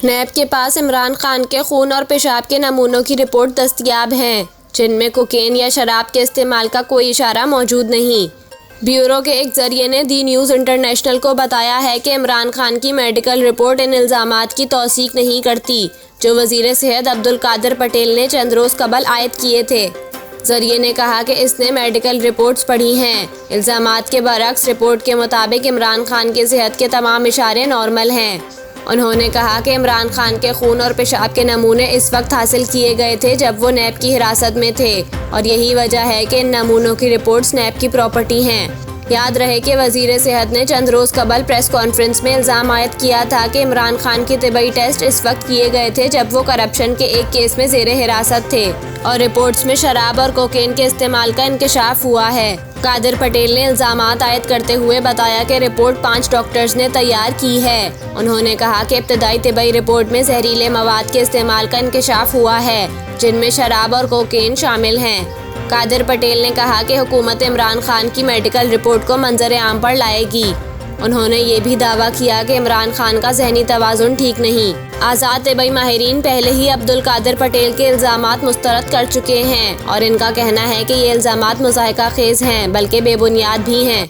नैब के पास इमरान खान के खून और पेशाब के नमूनों की रिपोर्ट दस्तयाब हैं, जिनमें कोकेन या शराब के इस्तेमाल का कोई इशारा मौजूद नहीं। ब्यूरो के एक जरिए ने दी न्यूज़ इंटरनेशनल को बताया है कि इमरान खान की मेडिकल रिपोर्ट इन इल्ज़ामात की तौसीक नहीं करती, जो वज़ीर सेहत अब्दुल कादिर पटेल ने चंद रोज़ कबल आयद किए थे। जरिए ने कहा कि इसने मेडिकल रिपोर्ट्स पढ़ी हैं। इल्ज़ामात के बरअक्स रिपोर्ट के मुताबिक इमरान खान की सेहत के तमाम इशारे नॉर्मल हैं। उन्होंने कहा कि इमरान खान के खून और पेशाब के नमूने इस वक्त हासिल किए गए थे जब वो नैब की हिरासत में थे, और यही वजह है कि इन नमूनों की रिपोर्ट्स नैब की प्रॉपर्टी हैं। याद रहे कि वज़ीर सेहत ने चंद रोज़ कबल प्रेस कॉन्फ्रेंस में इल्ज़ाम आयद किया था कि इमरान खान के तिबई टेस्ट इस वक्त किए गए थे जब वो करप्शन के एक केस में ज़ेरे हिरासत थे, और रिपोर्ट्स में शराब और कोकेन के इस्तेमाल का इंकशाफ हुआ है। कादिर पटेल ने इल्ज़ामात आयद करते हुए बताया कि रिपोर्ट 5 डॉक्टर्स ने तैयार की है। उन्होंने कहा कि इब्तदाई तिबई रिपोर्ट में जहरीले मवाद के इस्तेमाल का इंकशाफ हुआ है, जिनमें शराब और कोकेन शामिल हैं। कादिर पटेल ने कहा कि हुकूमत इमरान खान की मेडिकल रिपोर्ट को मंजर आम पर लाएगी। उन्होंने ये भी दावा किया कि इमरान खान का ज़हनी तवाज़ुन ठीक नहीं। आज़ाद तिबई माहिरीन पहले ही अब्दुल कादिर पटेल के इल्ज़ामात मुस्तरद कर चुके हैं, और इनका कहना है कि ये इल्ज़ामात मुज़ाहिका खेज़ हैं, बल्कि बेबुनियाद भी हैं।